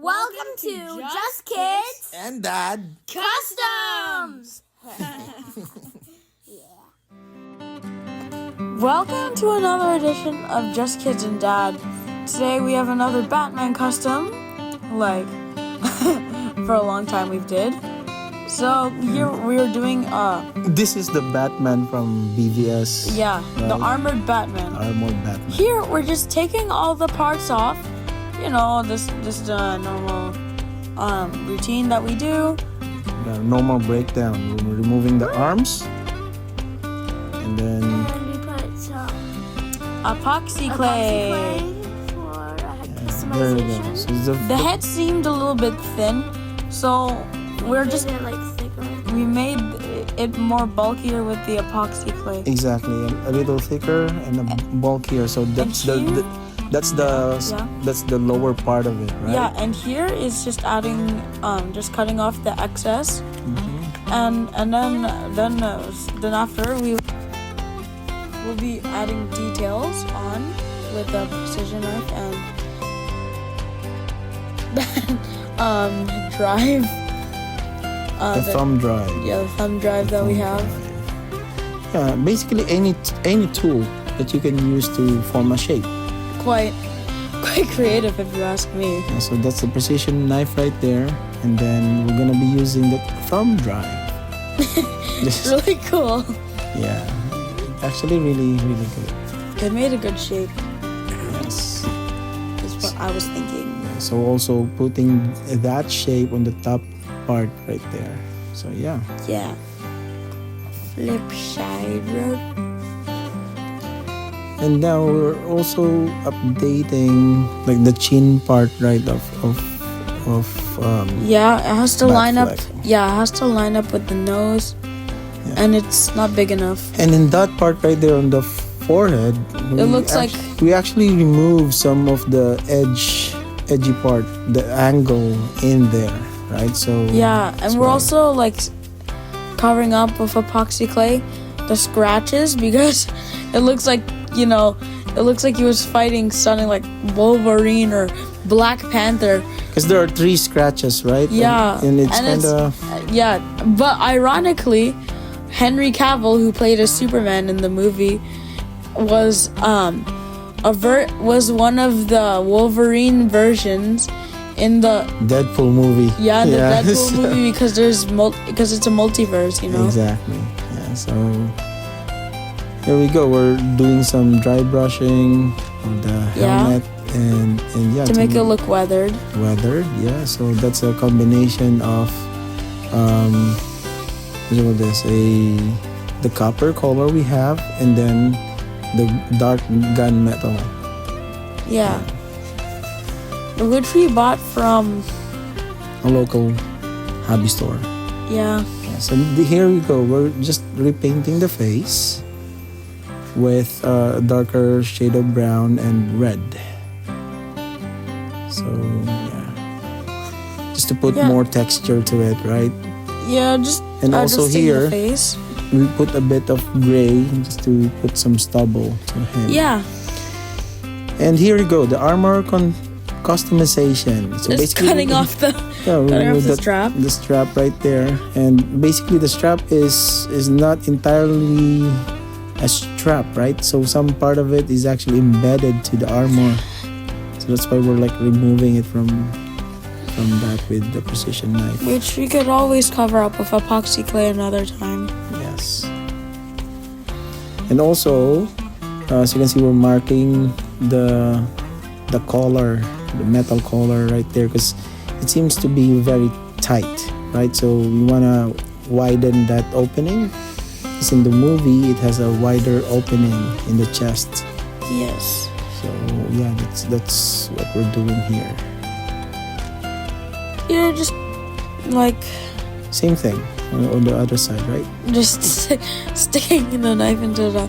Welcome to Just Kids and Dad Customs! Welcome to another edition of Just Kids and Dad. Today we have another Batman custom, like for a long time we've did. So here we are doing This is the Batman from BVS. the right? armored Batman. Armored Batman. Here we're just taking all the parts off. You know, this normal routine that we do. The normal breakdown. We're removing the arms. And then And we put some Epoxy clay. for there we go. customization. So it's The head seemed a little bit thin, so we're just Made it like thicker. we made it more bulkier with the epoxy clay. exactly a little thicker and bulkier. So that's here- that's the lower part of it, right? Yeah, and here is just adding, just cutting off the excess, and then after we'll be adding details on with the precision knife and drive. The thumb drive. Yeah, the thumb drive that we have. Yeah, basically any tool that you can use to form a shape. Quite creative, if you ask me. Yeah, so that's the precision knife right there, and then we're gonna be using the thumb drive. It's really cool. Yeah, actually really good. It made a good shape. Yes. Is what I was thinking. So also putting that shape on the top part right there. So yeah. Yeah. Flip side road. And now we're also updating like the chin part, right, of Yeah, it has to line up. Batfleck. Yeah, it has to line up with the nose, Yeah. and it's not big enough. and in that part right there on the forehead, It looks like- we actually remove some of the edgy part, the angle in there, right? So Yeah, and that's we're why. also like covering up with epoxy clay the scratches because it looks like, you know, it looks like he was fighting something like Wolverine or Black Panther. because there are 3 scratches, right? Yeah, and it's and kind of Yeah, but ironically, Henry Cavill, who played as Superman in the movie, was was one of the Wolverine versions in the Deadpool movie. the Deadpool movie because because it's a multiverse, you know. Exactly. Yeah. So here we go. We're doing some dry brushing on the helmet and To make it look weathered. weathered. Yeah. So that's a combination of what do you call this? The copper color we have, and then the dark gunmetal. Yeah. Which we bought from A local hobby store. yeah. Yeah, so here we go. We're just repainting the face with a darker shade of brown and red. So yeah, just to put Yeah. more texture to it, right? Yeah, just And also adjusting here, the face. we put a bit of gray just to put some stubble to him. Yeah. And here we go, the armor customization. So Just cutting off the we cutting off remove the strap. The strap right there, and basically the strap is not entirely a strap, right? So some part of it is actually embedded to the armor. So that's why we're like removing it from that with the precision knife. Which we could always cover up with epoxy clay another time. Yes. And also, as you can see, we're marking the collar, the metal collar right there, because it seems to be very tight, right? So we wanna widen that opening. Because in the movie, it has a wider opening in the chest. Yes. So yeah, that's what we're doing here. You're just like Same thing on the other side, right? just sticking the knife into the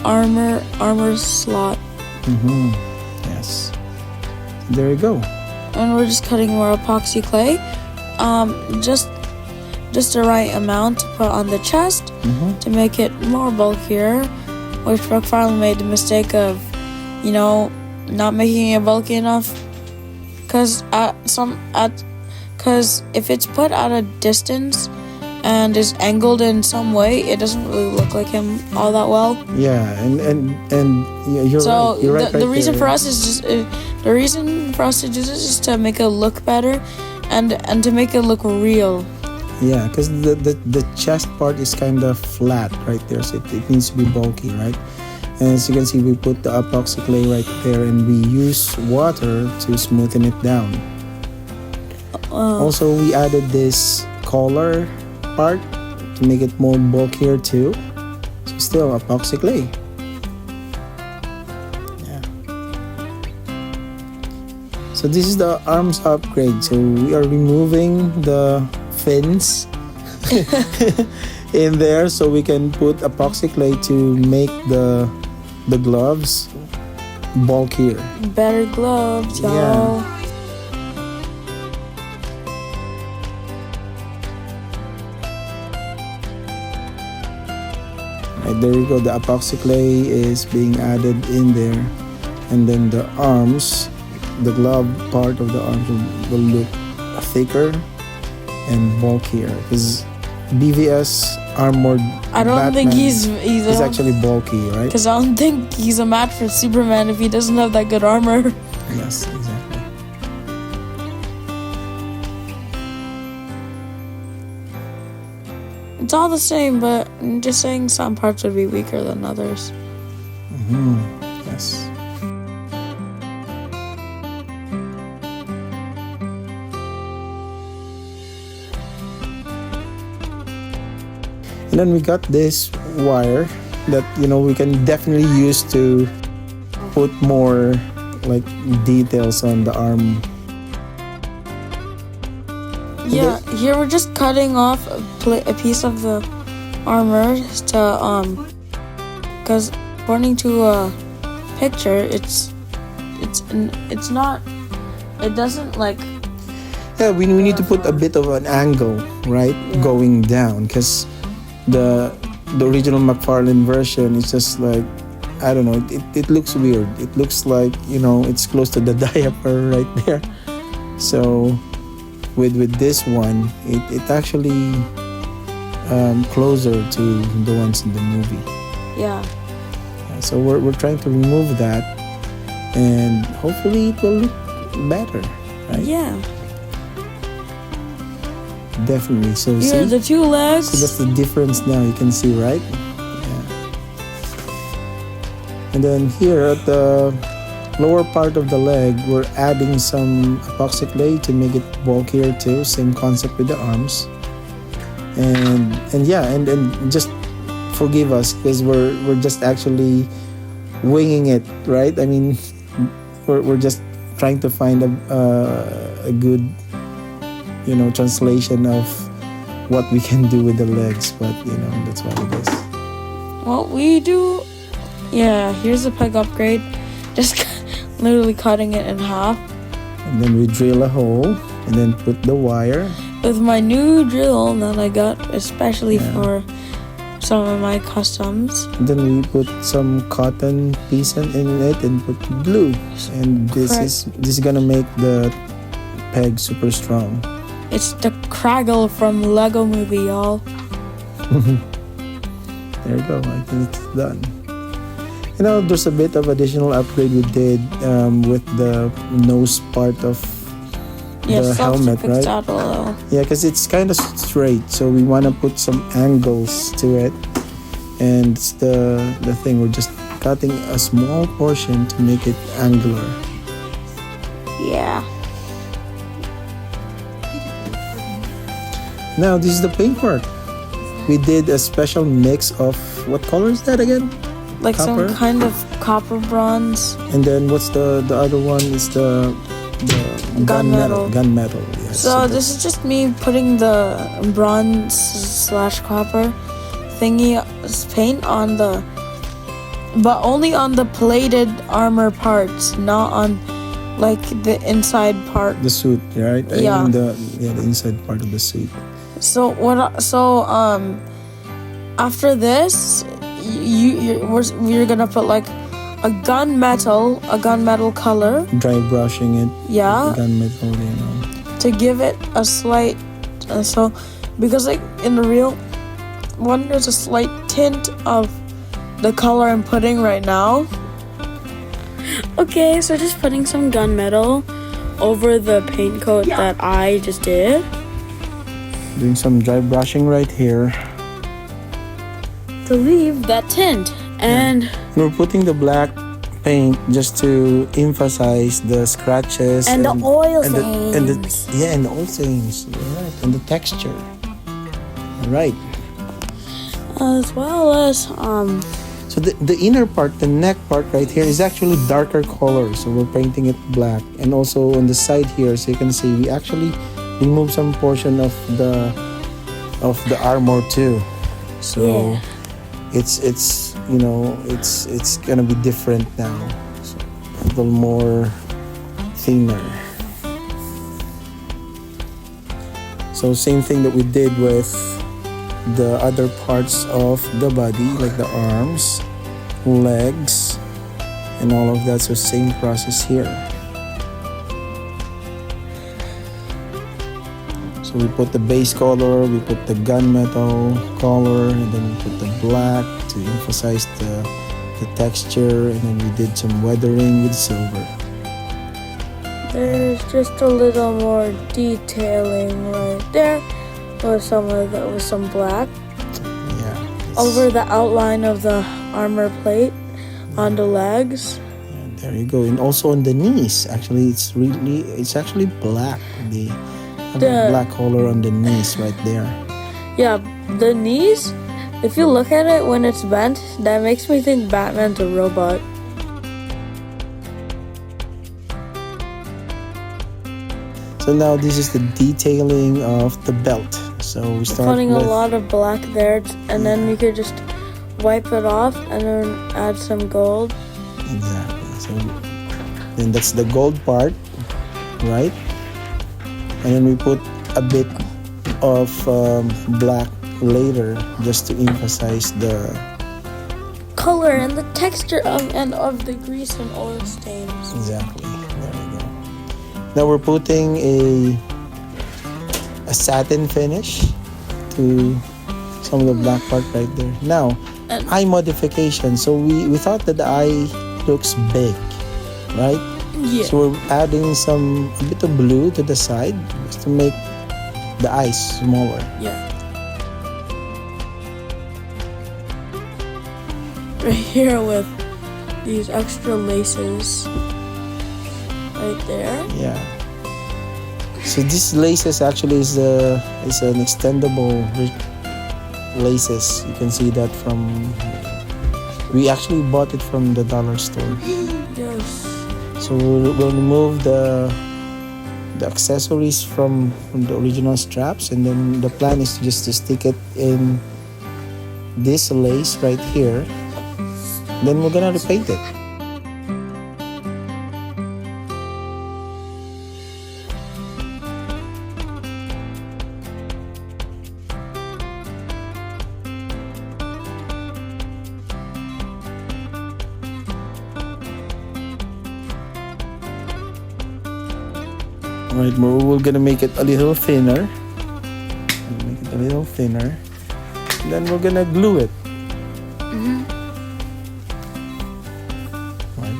armor slot, Yes. There you go. and we're just cutting more epoxy clay. Just the right amount to put on the chest to make it more bulkier, which McFarlane made the mistake of, you know, not making it bulky enough Cause if it's put at a distance and is angled in some way, it doesn't really look like him all that well. Yeah, and yeah, you're So right. You're right. the reason for us is just the reason for us to do this is to make it look better, and to make it look real. Yeah, because the chest part is kind of flat right there, so it needs to be bulky, right? And as you can see, we put the epoxy clay right there, and we use water to smoothen it down. Also, we added this collar part to make it more bulkier too. So still epoxy clay. Yeah. So this is the arms upgrade. So we are removing the fins in there so we can put epoxy clay to make the gloves bulkier. Better gloves, y'all. Yeah. Right, there you go. The epoxy clay is being added in there, and then the arms, the glove part of the arms will look thicker and bulkier because BVS armored I don't Batman think he's is actually bulky, right? Because I don't think he's a match for Superman if he doesn't have that good armor. Yes, exactly. It's all the same, but I'm just saying some parts would be weaker than others. Yes. And then we got this wire that we can definitely use to put more like details on the arm. Yeah, here we're just cutting off a piece of the armor to because according to a picture, it's not. It doesn't like. Yeah, we need to put a bit of an angle, right, going down, because the original McFarlane version is just like, I don't know, it looks weird. It looks like it's close to the diaper right there. So with this one, it actually closer to the ones in the movie. Yeah. So we're trying to remove that, and hopefully it will look better, right? Yeah. Definitely. So Here are see, the two legs. so that's the difference now. You can see, right? Yeah. And then here at the lower part of the leg, we're adding some epoxy clay to make it bulkier too. Same concept with the arms. And just forgive us because we're just actually winging it, right? I mean, we're just trying to find a good translation of what we can do with the legs, but that's what it is. What we do, here's the peg upgrade. Just literally cutting it in half. And then we drill a hole and then put the wire. With my new drill that I got especially for some of my customs. And then we put some cotton piece in it and put glue. And this is gonna make the peg super strong. It's the Craggle from Lego Movie, y'all. There you go. I think it's done. There's a bit of additional upgrade we did with the nose part of the helmet, right? Yeah, because it's kind of straight, so we want to put some angles to it. And it's the thing, we're just cutting a small portion to make it angular. Yeah. Now this is the paintwork. We did a special mix of, what color is that again? Like Copper? some kind of copper bronze. And then what's the other one? Is the Gunmetal. Gunmetal. Yes. So this is just me putting the bronze / copper thingy paint on but only on the plated armor parts, not on like the inside part. The suit, right? Yeah. I mean the inside part of the suit. So after this, we're gonna put like a gunmetal color. Dry brushing it. Yeah. Gunmetal, To give it a slight, because like in the real one, there's a slight tint of the color I'm putting right now. Okay, so just putting some gunmetal over the paint coat that I just did. Doing some dry brushing right here. To leave that tint. And we're putting the black paint just to emphasize the scratches and the oil and stains. and the oil stains. Right, and the texture. Right. As well as So the inner part, the neck part right here is actually darker color. So we're painting it black. And also on the side here, so you can see we actually remove some portion of the armor too. So it's you know, it's gonna be different now. So a little more thinner. So same thing that we did with the other parts of the body, like the arms, legs, and all of that. So same process here. So we put the base color, we put the gunmetal color, and then we put the black to emphasize the texture, and then we did some weathering with silver. there's just a little more detailing right there with some black over the outline of the armor plate on the legs. And there you go. And also on the knees, actually it's actually black. The black color on the knees right there. Yeah, the knees, if you look at it when it's bent, that makes me think Batman's a robot. So now this is the detailing of the belt. So we start Putting with a lot of black there, and then you could just wipe it off and then add some gold. Exactly. So then that's the gold part, right? And then we put a bit of black later just to emphasize the color and the texture of the grease and oil stains. Exactly. There we go. Now we're putting a satin finish to some of the black part right there. Now, eye modification. So we thought that the eye looks big, right? Yeah. So we're adding a bit of blue to the side just to make the eyes smaller. Yeah. Right here with these extra laces right there. Yeah. So this laces actually is an extendable laces. You can see that we actually bought it from the dollar store. Yes. So we'll remove the accessories from the original straps, and then the plan is just to stick it in this lace right here. Then we're gonna repaint it. Alright, we're gonna make it a little thinner. Then we're gonna glue it.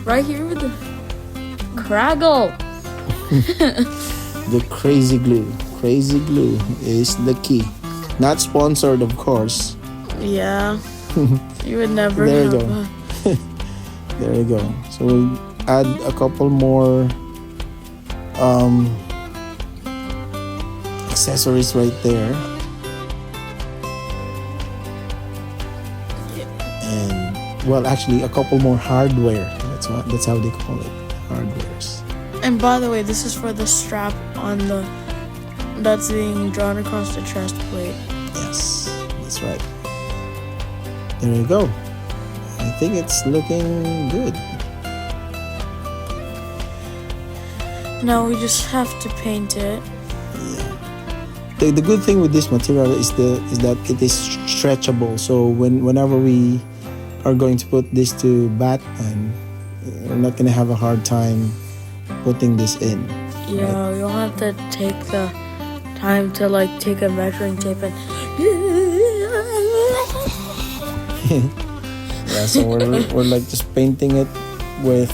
Right here with the Craggle. The crazy glue. Crazy glue is the key. Not sponsored, of course. Yeah. You would never There you have go. There you go. So we'll add a couple more accessories right there. And well, actually a couple more hardware. That's how they call it. Hardwares. And by the way, this is for the strap that's being drawn across the chest plate. Yes, that's right. There you go. I think it's looking good. Now we just have to paint it. Yeah. The good thing with this material is that it is stretchable. So whenever we are going to put this to Batman, we're not gonna have a hard time putting this in. Yeah, you'll have to take the time to like take a measuring tape and Yeah, so we're like just painting it with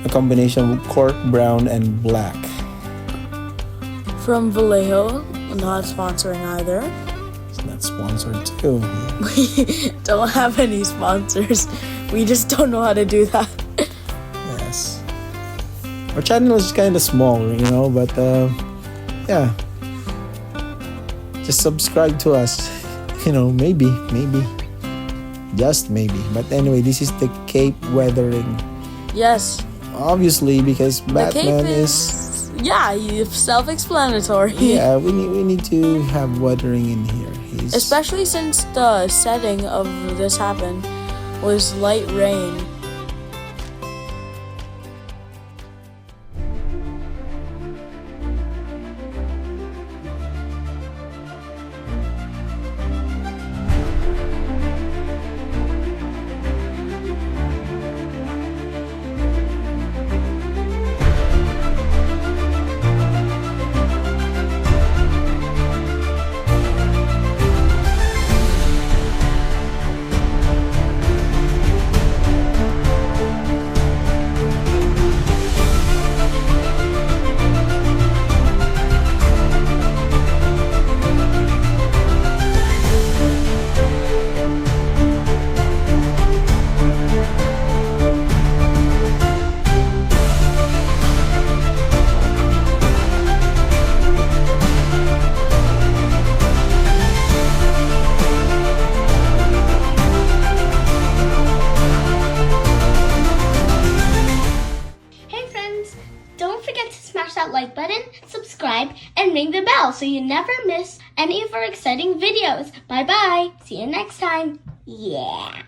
a combination of cork brown and black. from Vallejo, not sponsoring either. It's not sponsored too. We don't have any sponsors. We just don't know how to do that. Yes. Our channel is kind of small, you know, but yeah. Just subscribe to us. You know, maybe. Just maybe. But anyway, this is the cape weathering. Yes. Obviously, because The Batman cape is yeah, self-explanatory. yeah, we need to have weathering in here. Especially since the setting of this happened was light rain. Don't forget to smash that like button, subscribe, and ring the bell so you never miss any of our exciting videos. Bye bye. See you next time. Yeah.